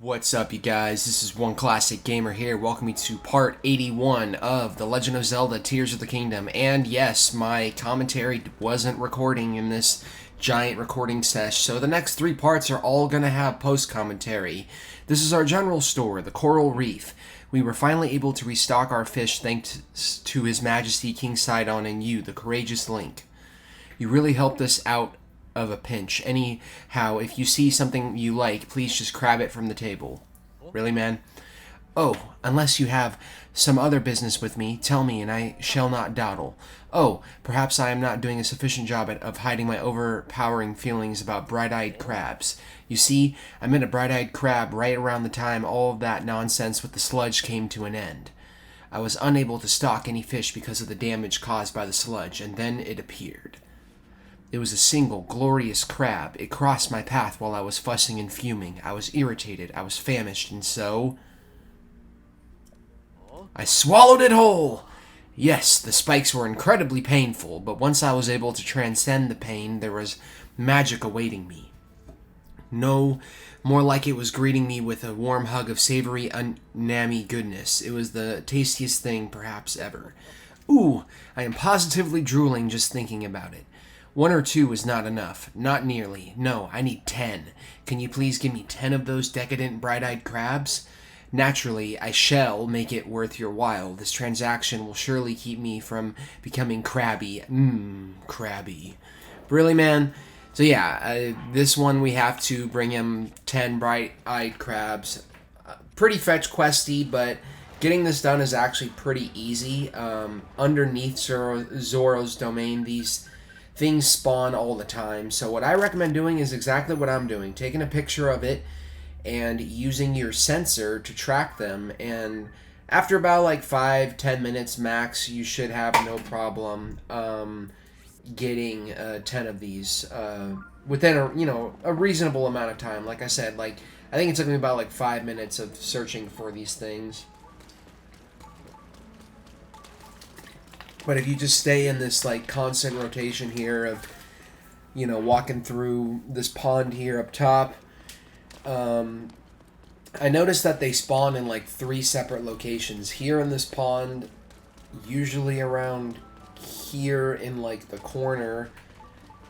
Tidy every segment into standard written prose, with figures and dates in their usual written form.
What's up, you guys? This is One Classic Gamer here. Welcome me to part 81 of The Legend of Zelda Tears of the Kingdom. And yes, my commentary wasn't recording in this giant recording sesh, so the next three parts are all going to have post-commentary. This is our general store, the Coral Reef. We were finally able to restock our fish thanks to His Majesty King Sidon and you, the courageous Link. You really helped us out of a pinch. Anyhow, if you see something you like, please just grab it from the table. Really, man? Oh, unless you have some other business with me, tell me, and I shall not dawdle. Oh, perhaps I am not doing a sufficient job of hiding my overpowering feelings about bright-eyed crabs. You see, I met a bright-eyed crab right around the time all of that nonsense with the sludge came to an end. I was unable to stock any fish because of the damage caused by the sludge, and then it appeared. It was a single, glorious crab. It crossed my path while I was fussing and fuming. I was irritated, I was famished, and so I swallowed it whole! Yes, the spikes were incredibly painful, but once I was able to transcend the pain, there was magic awaiting me. No, more like it was greeting me with a warm hug of savory, unami goodness. It was the tastiest thing, perhaps, ever. Ooh, I am positively drooling just thinking about it. 1 or 2 is not enough. Not nearly. No, I need 10. Can you please give me 10 of those decadent, bright-eyed crabs? Naturally, I shall make it worth your while. This transaction will surely keep me from becoming crabby. Crabby. Really, man? So yeah, this one we have to bring him 10 bright-eyed crabs. Pretty fetch questy, but getting this done is actually pretty easy. Underneath Zoro's domain, these things spawn all the time. So what I recommend doing is exactly what I'm doing. Taking a picture of it and using your sensor to track them. And after about like 5-10 minutes max, you should have no problem getting 10 of these within a reasonable amount of time. Like I said, I think it took me about like 5 minutes of searching for these things. But if you just stay in this constant rotation here of, walking through this pond here up top, I noticed that they spawn in 3 separate locations. Here in this pond, usually around here in the corner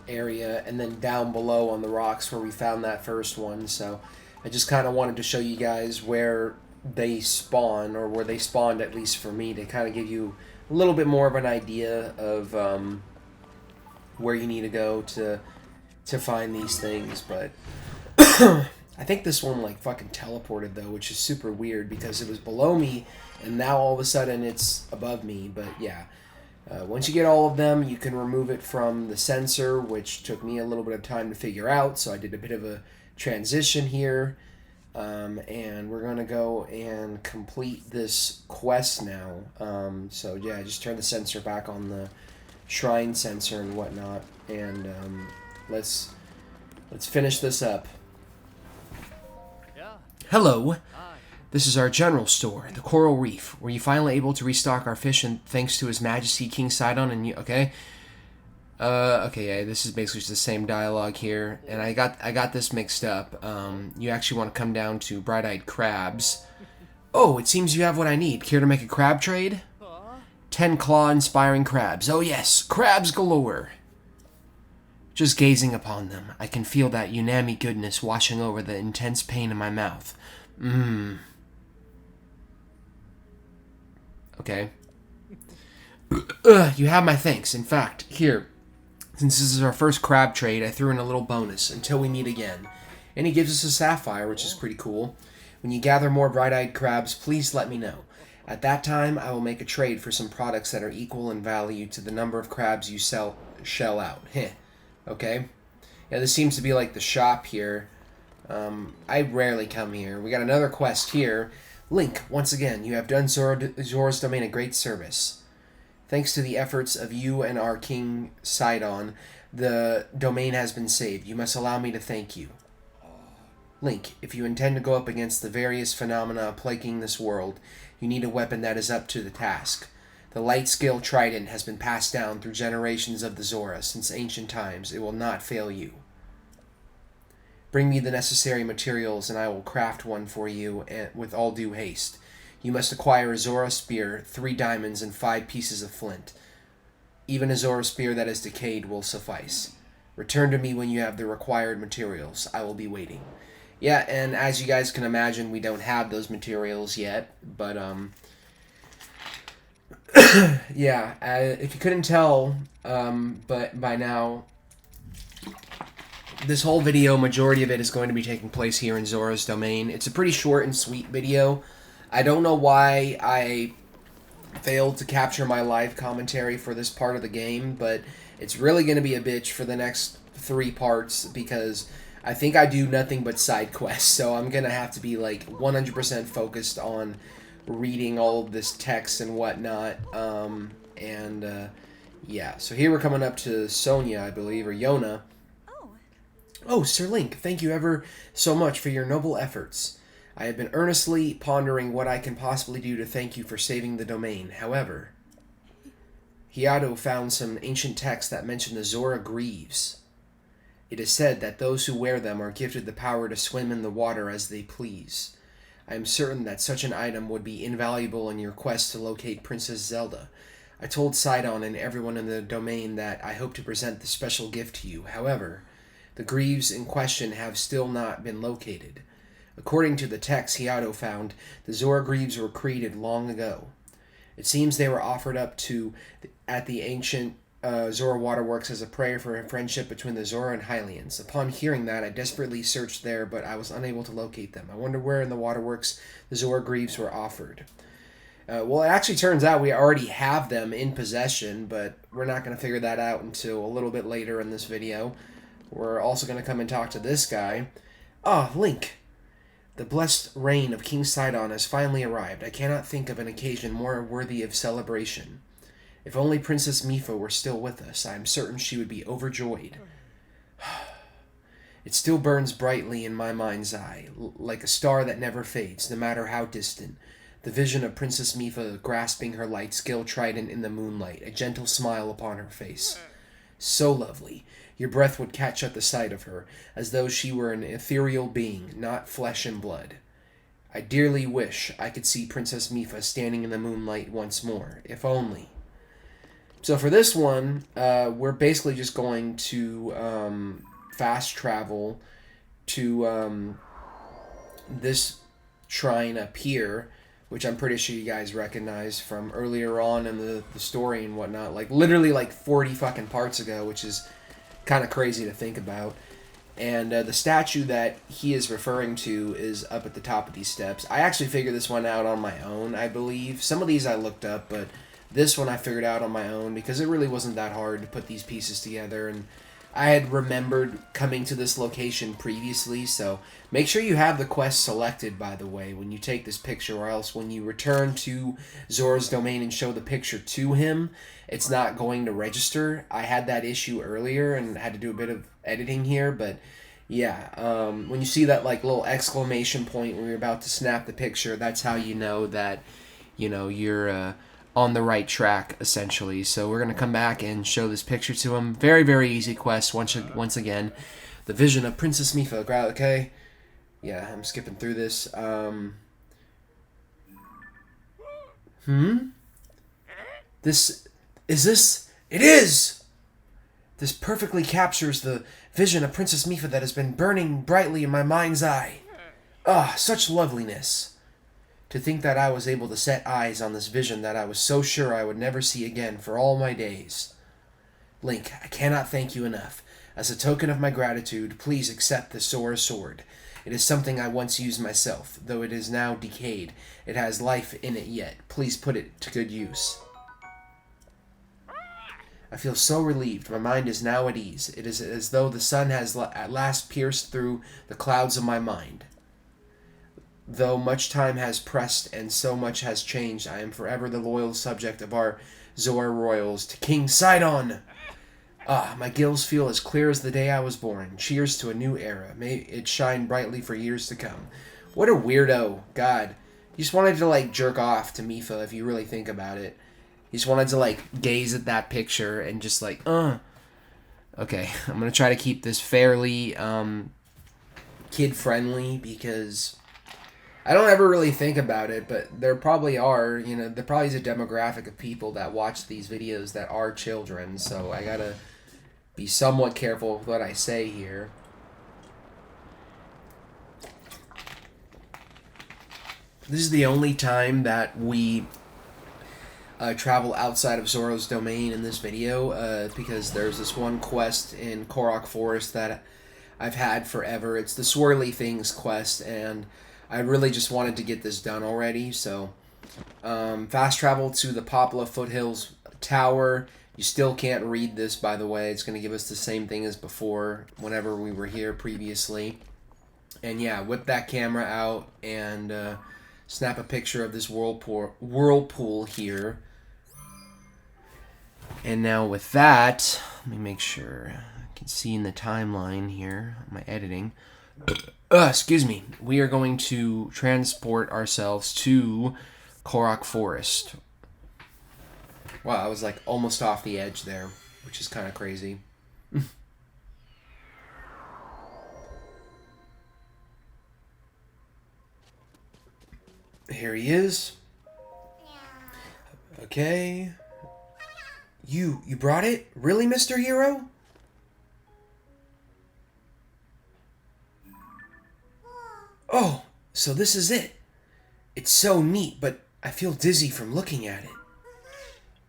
area, and then down below on the rocks where we found that first one. So I just kind of wanted to show you guys where they spawn, or where they spawned, at least for me, to kind of give you a little bit more of an idea of where you need to go to find these things. But I think this one fucking teleported though, which is super weird because it was below me and now all of a sudden it's above me. But yeah, once you get all of them, you can remove it from the sensor, which took me a little bit of time to figure out, so I did a bit of a transition here. And we're gonna go and complete this quest now. So yeah, just turn the sensor back on the shrine sensor and whatnot, and let's finish this up. Hello, this is our general store, the Coral Reef. Were you finally able to restock our fish, and thanks to His Majesty King Sidon and you? Okay. Okay, yeah, this is basically just the same dialogue here, and I got this mixed up. You actually want to come down to bright-eyed crabs. Oh, it seems you have what I need. Care to make a crab trade? 10 claw-inspiring crabs. Oh yes, crabs galore. Just gazing upon them, I can feel that unami goodness washing over the intense pain in my mouth. Okay. You have my thanks. In fact, here, since this is our first crab trade, I threw in a little bonus, until we meet again. And he gives us a sapphire, which is pretty cool. When you gather more bright-eyed crabs, please let me know. At that time, I will make a trade for some products that are equal in value to the number of crabs you shell out. Heh. Okay? Yeah, this seems to be like the shop here. I rarely come here. We got another quest here. Link, once again, you have done Zora's domain a great service. Thanks to the efforts of you and our King Sidon, the domain has been saved. You must allow me to thank you. Link, if you intend to go up against the various phenomena plaguing this world, you need a weapon that is up to the task. The light scale trident has been passed down through generations of the Zora since ancient times. It will not fail you. Bring me the necessary materials, and I will craft one for you with all due haste. You must acquire a Zora spear, 3 diamonds, and 5 pieces of flint. Even a Zora spear that is decayed will suffice. Return to me when you have the required materials. I will be waiting. Yeah, and as you guys can imagine, we don't have those materials yet, but, yeah, if you couldn't tell, but by now, this whole video, majority of it is going to be taking place here in Zora's Domain. It's a pretty short and sweet video. I don't know why I failed to capture my live commentary for this part of the game, but it's really going to be a bitch for the next 3 parts because I think I do nothing but side quests, so I'm going to have to be like 100% focused on reading all of this text and whatnot. Yeah, so here we're coming up to Sonia, I believe, or Yona. Oh, Sir Link, thank you ever so much for your noble efforts. I have been earnestly pondering what I can possibly do to thank you for saving the domain. However, Hiato found some ancient texts that mention the Zora Greaves. It is said that those who wear them are gifted the power to swim in the water as they please. I am certain that such an item would be invaluable in your quest to locate Princess Zelda. I told Sidon and everyone in the domain that I hope to present the special gift to you. However, the Greaves in question have still not been located. According to the text Hiato found, the Zora Greaves were created long ago. It seems they were offered up at the ancient Zora Waterworks as a prayer for a friendship between the Zora and Hylians. Upon hearing that, I desperately searched there, but I was unable to locate them. I wonder where in the Waterworks the Zora Greaves were offered. Well, it actually turns out we already have them in possession, but we're not going to figure that out until a little bit later in this video. We're also going to come and talk to this guy. Ah, Link! The blessed reign of King Sidon has finally arrived. I cannot think of an occasion more worthy of celebration. If only Princess Mipha were still with us, I am certain she would be overjoyed. It still burns brightly in my mind's eye, like a star that never fades, no matter how distant. The vision of Princess Mipha grasping her light skill trident in the moonlight, a gentle smile upon her face. So lovely. Your breath would catch at the sight of her, as though she were an ethereal being, not flesh and blood. I dearly wish I could see Princess Mipha standing in the moonlight once more, if only. So for this one, we're basically just going to fast travel to this shrine up here, which I'm pretty sure you guys recognize from earlier on in the story and whatnot. Like, literally like 40 fucking parts ago, which is kind of crazy to think about. And the statue that he is referring to is up at the top of these steps. I actually figured this one out on my own, I believe. Some of these I looked up, but this one I figured out on my own because it really wasn't that hard to put these pieces together. And I had remembered coming to this location previously, so make sure you have the quest selected, by the way, when you take this picture, or else when you return to Zora's Domain and show the picture to him, it's not going to register. I had that issue earlier and had to do a bit of editing here, but yeah, when you see that like little exclamation point when you're about to snap the picture, that's how you know that, you know, you're on the right track, essentially. So we're going to come back and show this picture to him. Very, very easy quest, once again. The vision of Princess Mipha. Okay? Yeah, I'm skipping through this. It is! This perfectly captures the vision of Princess Mipha that has been burning brightly in my mind's eye. Ah, such loveliness. To think that I was able to set eyes on this vision that I was so sure I would never see again for all my days. Link, I cannot thank you enough. As a token of my gratitude, please accept the Zora sword. It is something I once used myself, though it is now decayed. It has life in it yet. Please put it to good use. I feel so relieved. My mind is now at ease. It is as though the sun has at last pierced through the clouds of my mind. Though much time has pressed and so much has changed, I am forever the loyal subject of our Zora royals, to King Sidon! Ah, my gills feel as clear as the day I was born. Cheers to a new era. May it shine brightly for years to come. What a weirdo. God. He just wanted to, like, jerk off to Mipha, if you really think about it. He just wanted to, like, gaze at that picture and just, like, Okay, I'm gonna try to keep this fairly, kid-friendly, because I don't ever really think about it, but there probably are, you know, there probably is a demographic of people that watch these videos that are children, so I gotta be somewhat careful with what I say here. This is the only time that we travel outside of Zoro's domain in this video, because there's this one quest in Korok Forest that I've had forever. It's the Swirly Things quest, and I really just wanted to get this done already, so fast travel to the Popla Foothills Tower. You still can't read this, by the way. It's going to give us the same thing as before, whenever we were here previously. And yeah, whip that camera out and snap a picture of this whirlpool here. And now with that, let me make sure I can see in the timeline here, my editing. Excuse me. We are going to transport ourselves to Korok Forest. Wow, I was like almost off the edge there, which is kind of crazy. Here he is. Okay. You brought it? Really, Mr. Hero? Oh, so this is it. It's so neat, but I feel dizzy from looking at it.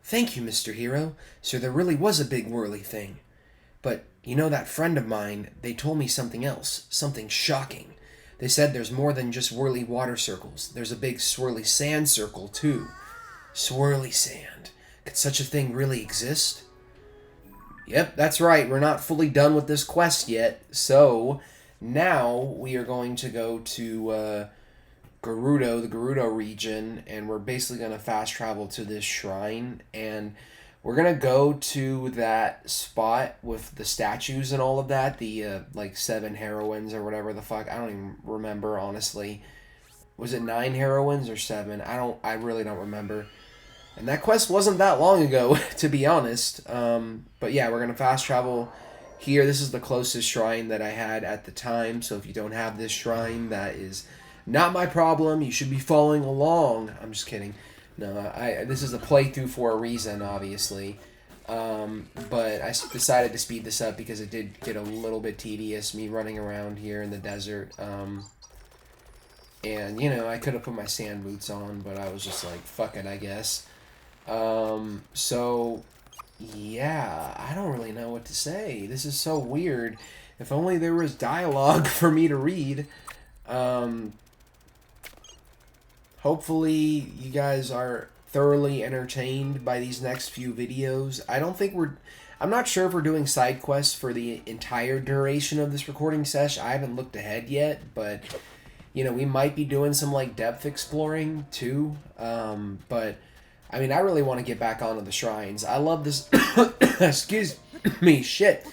Thank you, Mr. Hero. So there really was a big whirly thing. But, you know, that friend of mine, they told me something else, something shocking. They said there's more than just whirly water circles. There's a big swirly sand circle, too. Swirly sand. Could such a thing really exist? Yep, that's right. We're not fully done with this quest yet. So, now we are going to go to Gerudo, the Gerudo region, and we're basically going to fast travel to this shrine, and we're going to go to that spot with the statues and all of that, the, like, 7 heroines or whatever the fuck. I don't even remember, honestly. Was it 9 heroines or 7? I really don't remember. And that quest wasn't that long ago, to be honest. But yeah, we're going to fast travel here. This is the closest shrine that I had at the time, so if you don't have this shrine, that is not my problem. You should be following along. I'm just kidding. No, this is a playthrough for a reason, obviously. But I decided to speed this up because it did get a little bit tedious, me running around here in the desert. And, you know, I could have put my sand boots on, but I was just like, fuck it, I guess. So, yeah, I don't really know what to say. This is so weird. If only there was dialogue for me to read. Hopefully you guys are thoroughly entertained by these next few videos. I'm not sure if we're doing side quests for the entire duration of this recording session. I haven't looked ahead yet, but, you know, we might be doing some, like, depth exploring, too. But, I mean, I really want to get back onto the shrines. I love this... Excuse me, shit.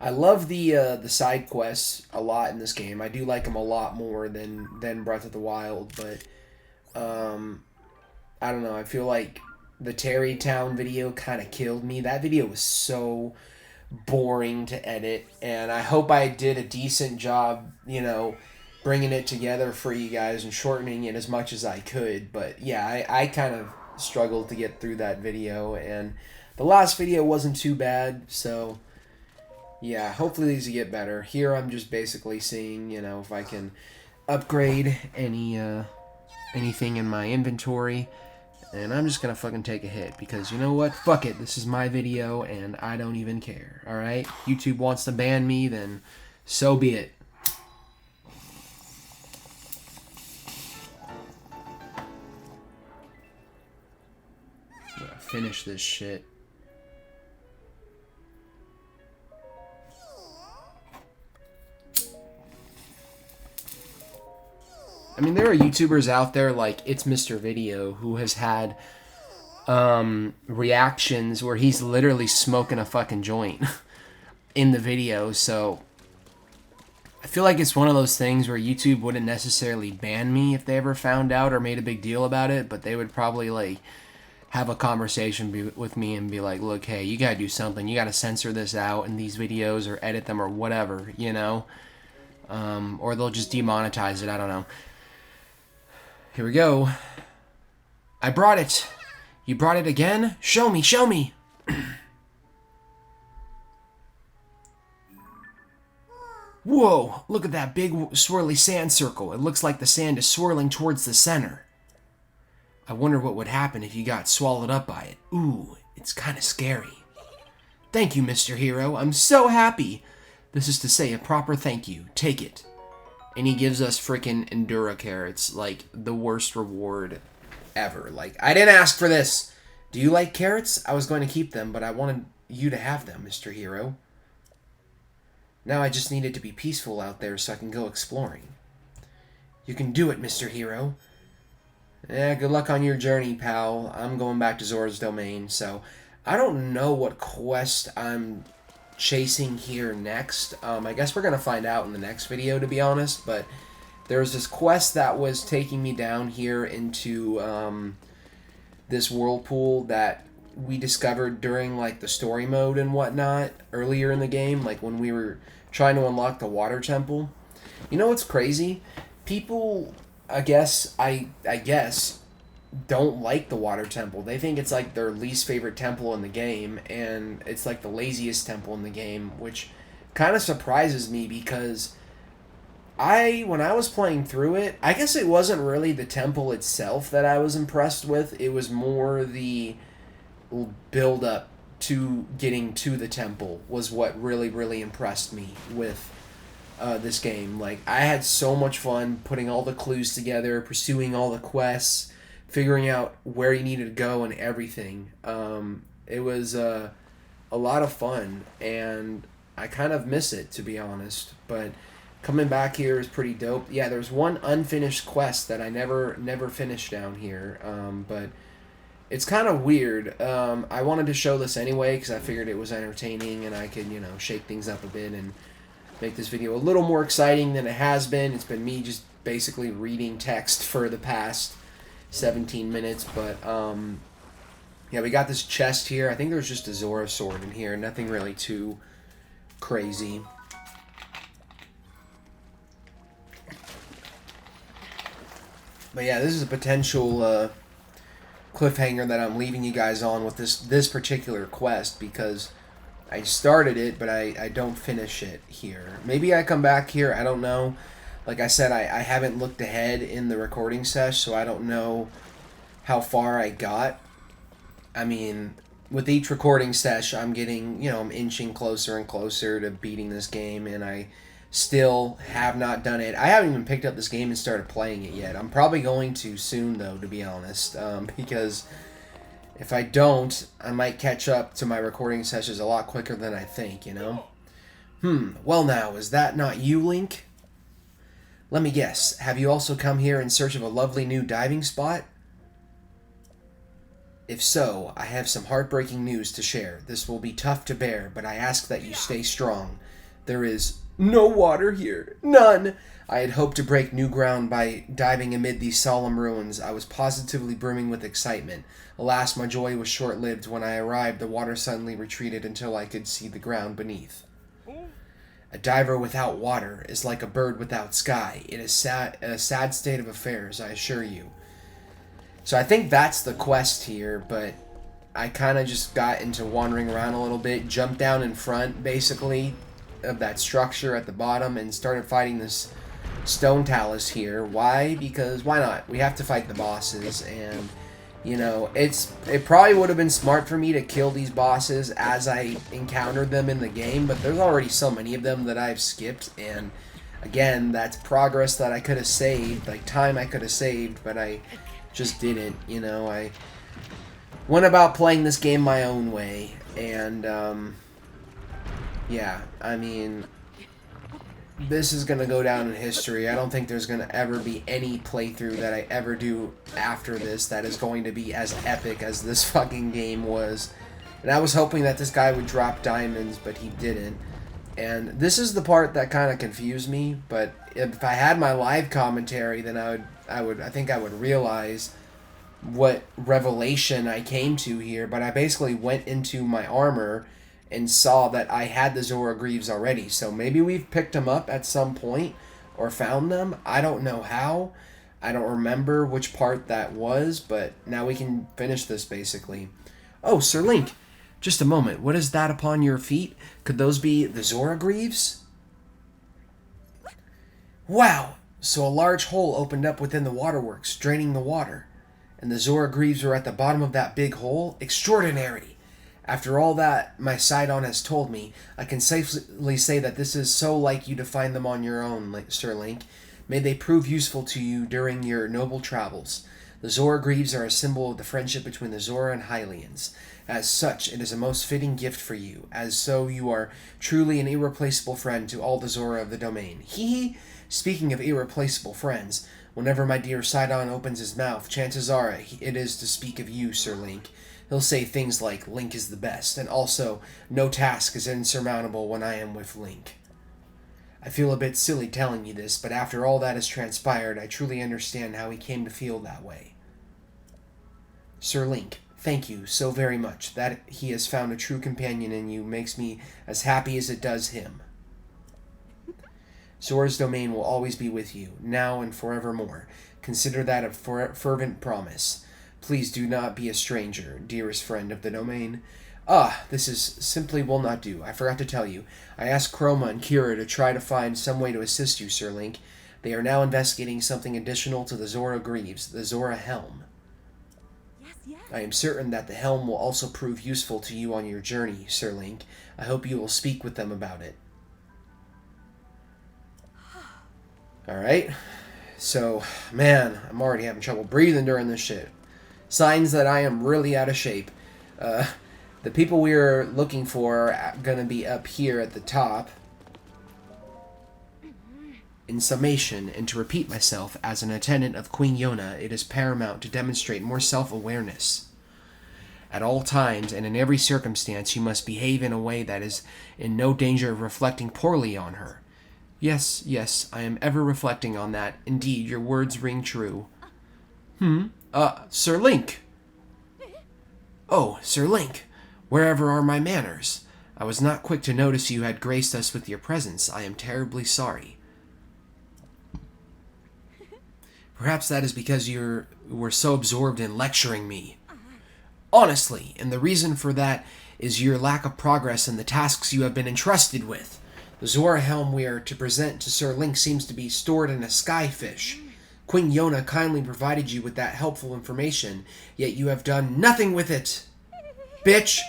I love the side quests a lot in this game. I do like them a lot more than Breath of the Wild, but... I don't know, I feel like the Terrytown video kind of killed me. That video was so boring to edit, and I hope I did a decent job, you know, bringing it together for you guys and shortening it as much as I could. But yeah, I kind of struggled to get through that video, and the last video wasn't too bad, so yeah, hopefully these will get better. Here I'm just basically seeing, you know, if I can upgrade anything in my inventory, and I'm just gonna fucking take a hit, because you know what, fuck it, this is my video and I don't even care. Alright, YouTube wants to ban me, then so be it. I'm gonna finish this shit. I mean, there are YouTubers out there like It's Mr. Video who has had reactions where he's literally smoking a fucking joint in the video, so I feel like it's one of those things where YouTube wouldn't necessarily ban me if they ever found out or made a big deal about it, but they would probably, like, have a conversation with me and be like, look, hey, you gotta do something. You gotta censor this out in these videos or edit them or whatever, you know? Or they'll just demonetize it, I don't know. Here we go. I brought it. You brought it again? Show me, show me! Whoa, look at that big swirly sand circle. It looks like the sand is swirling towards the center. I wonder what would happen if you got swallowed up by it. Ooh, it's kind of scary. Thank you, Mr. Hero. I'm so happy. This is to say a proper thank you. Take it. And he gives us freaking Endura carrots, like the worst reward ever. Like, I didn't ask for this. Do you like carrots? I was going to keep them, but I wanted you to have them, Mr. Hero. Now I just need it to be peaceful out there so I can go exploring. You can do it, Mr. Hero. Yeah, good luck on your journey, pal. I'm going back to Zora's Domain, so I don't know what quest I'm chasing here next. I guess we're going to find out in the next video, to be honest, but there was this quest that was taking me down here into this whirlpool that we discovered during, like, the story mode and whatnot earlier in the game, like when we were trying to unlock the water temple. You know what's crazy? People, I guess, don't like the water temple. They think it's like their least favorite temple in the game, and it's like the laziest temple in the game, which kind of surprises me because when I was playing through it, I guess it wasn't really the temple itself that I was impressed with. It was more the build up to getting to the temple was what really, really impressed me with this game. Like, I had so much fun putting all the clues together, pursuing all the quests, figuring out where you needed to go and everything. It was a lot of fun, and I kind of miss it, to be honest. But coming back here is pretty dope. Yeah, there's one unfinished quest that I never finished down here, but it's kind of weird. I wanted to show this anyway because I figured it was entertaining and I could, shake things up a bit and make this video a little more exciting than it has been. It's been me just basically reading text for the past 17 minutes, but yeah, we got this chest here. I think there's just a Zora sword in here. Nothing really too crazy. But yeah, this is a potential cliffhanger that I'm leaving you guys on with this particular quest, because I started it, but I don't finish it here. Maybe I come back here, I don't know. Like I said, I haven't looked ahead in the recording sesh, so I don't know how far I got. I mean, with each recording sesh, I'm getting, I'm inching closer and closer to beating this game, and I still have not done it. I haven't even picked up this game and started playing it yet. I'm probably going to soon, though, to be honest, because if I don't, I might catch up to my recording sessions a lot quicker than I think, Well now, is that not you, Link? Let me guess, have you also come here in search of a lovely new diving spot? If so, I have some heartbreaking news to share. This will be tough to bear, but I ask that you stay strong. There is no water here. None! I had hoped to break new ground by diving amid these solemn ruins. I was positively brimming with excitement. Alas, my joy was short-lived. When I arrived, the water suddenly retreated until I could see the ground beneath. A diver without water is like a bird without sky. It is a sad state of affairs, I assure you. So I think that's the quest here, but I kind of just got into wandering around a little bit, jumped down in front, basically, of that structure at the bottom, and started fighting this stone talus here. Why? Because why not? We have to fight the bosses, and it probably would have been smart for me to kill these bosses as I encountered them in the game, but there's already so many of them that I've skipped, and again, that's progress that I could have saved, like time I could have saved, but I just didn't. I went about playing this game my own way, and yeah, I mean, this is going to go down in history. I don't think there's going to ever be any playthrough that I ever do after this that is going to be as epic as this fucking game was. And I was hoping that this guy would drop diamonds, but he didn't. And this is the part that kind of confused me, but if I had my live commentary, then I think I would realize what revelation I came to here. But I basically went into my armor and saw that I had the Zora Greaves already. So maybe we've picked them up at some point. or found them. I don't know how. I don't remember which part that was, but now we can finish this basically. Oh, Sir Link, just a moment. What is that upon your feet? Could those be the Zora Greaves? Wow! So a large hole opened up within the waterworks, draining the water. And the Zora Greaves were at the bottom of that big hole? Extraordinary! After all that my Sidon has told me, I can safely say that this is so like you to find them on your own, Sir Link. May they prove useful to you during your noble travels. The Zora Greaves are a symbol of the friendship between the Zora and Hylians. As such, it is a most fitting gift for you, as so you are truly an irreplaceable friend to all the Zora of the domain. Hee. Speaking of irreplaceable friends, whenever my dear Sidon opens his mouth, chances are it is to speak of you, Sir Link. He'll say things like, Link is the best, and also, no task is insurmountable when I am with Link. I feel a bit silly telling you this, but after all that has transpired, I truly understand how he came to feel that way. Sir Link, thank you so very much. That he has found a true companion in you makes me as happy as it does him. Zora's domain will always be with you, now and forevermore. Consider that a fervent promise. Please do not be a stranger, dearest friend of the domain. This is simply will not do. I forgot to tell you. I asked Chroma and Kira to try to find some way to assist you, Sir Link. They are now investigating something additional to the Zora Greaves, the Zora Helm. Yes. I am certain that the helm will also prove useful to you on your journey, Sir Link. I hope you will speak with them about it. Alright. So, man, I'm already having trouble breathing during this shit. Signs that I am really out of shape. The people we are looking for are going to be up here at the top. In summation, and to repeat myself, as an attendant of Queen Yona, it is paramount to demonstrate more self-awareness. At all times, and in every circumstance, you must behave in a way that is in no danger of reflecting poorly on her. Yes, I am ever reflecting on that. Indeed, your words ring true. Sir Link! Oh, Sir Link! Wherever are my manners? I was not quick to notice you had graced us with your presence. I am terribly sorry. Perhaps that is because you were so absorbed in lecturing me. Honestly, and the reason for that is your lack of progress in the tasks you have been entrusted with. The Zora Helm we are to present to Sir Link seems to be stored in a skyfish. Queen Yona kindly provided you with that helpful information, yet you have done nothing with it. Bitch!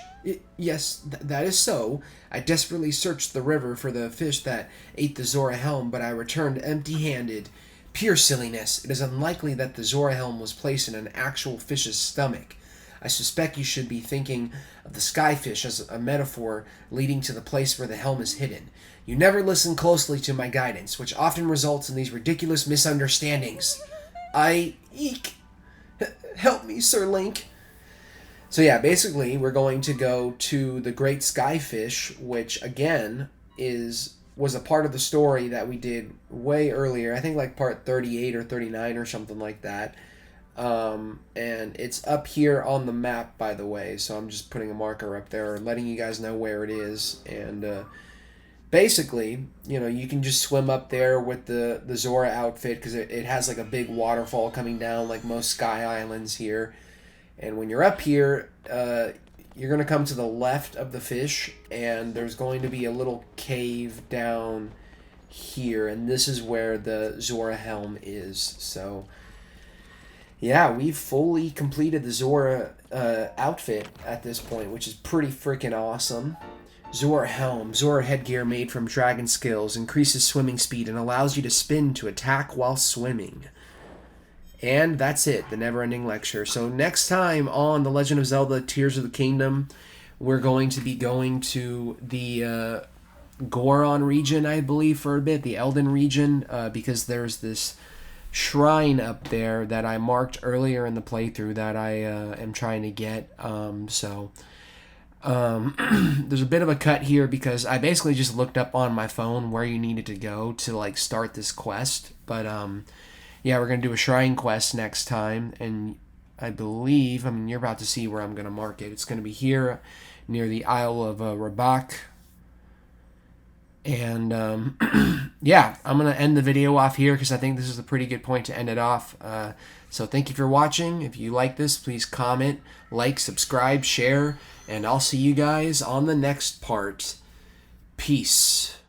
Yes, that is so. I desperately searched the river for the fish that ate the Zora Helm, but I returned empty-handed. Pure silliness. It is unlikely that the Zora Helm was placed in an actual fish's stomach. I suspect you should be thinking of the skyfish as a metaphor leading to the place where the helm is hidden. You never listen closely to my guidance, which often results in these ridiculous misunderstandings. Eek! Help me, Sir Link. So yeah, basically, we're going to go to the Great Skyfish, which, again, was a part of the story that we did way earlier. I think like part 38 or 39 or something like that. And it's up here on the map, by the way, so I'm just putting a marker up there, letting you guys know where it is. And basically, you can just swim up there with the Zora outfit, because it has like a big waterfall coming down like most Sky Islands here. And when you're up here, you're going to come to the left of the fish, and there's going to be a little cave down here, and this is where the Zora Helm is. So yeah, we've fully completed the Zora outfit at this point, which is pretty freaking awesome. Zora Helm, Zora headgear made from dragon scales, increases swimming speed and allows you to spin to attack while swimming. And that's it, the never-ending lecture. So next time on The Legend of Zelda Tears of the Kingdom, we're going to be going to the Goron region, I believe, for a bit, the Elden region, because there's this shrine up there that I marked earlier in the playthrough that I am trying to get. There's a bit of a cut here because I basically just looked up on my phone where you needed to go to like start this quest. But yeah, we're gonna do a shrine quest next time, and I believe, you're about to see where I'm gonna mark it. It's gonna be here near the Isle of Rabak. And yeah, I'm going to end the video off here because I think this is a pretty good point to end it off. So thank you for watching. If you like this, please comment, like, subscribe, share, and I'll see you guys on the next part. Peace.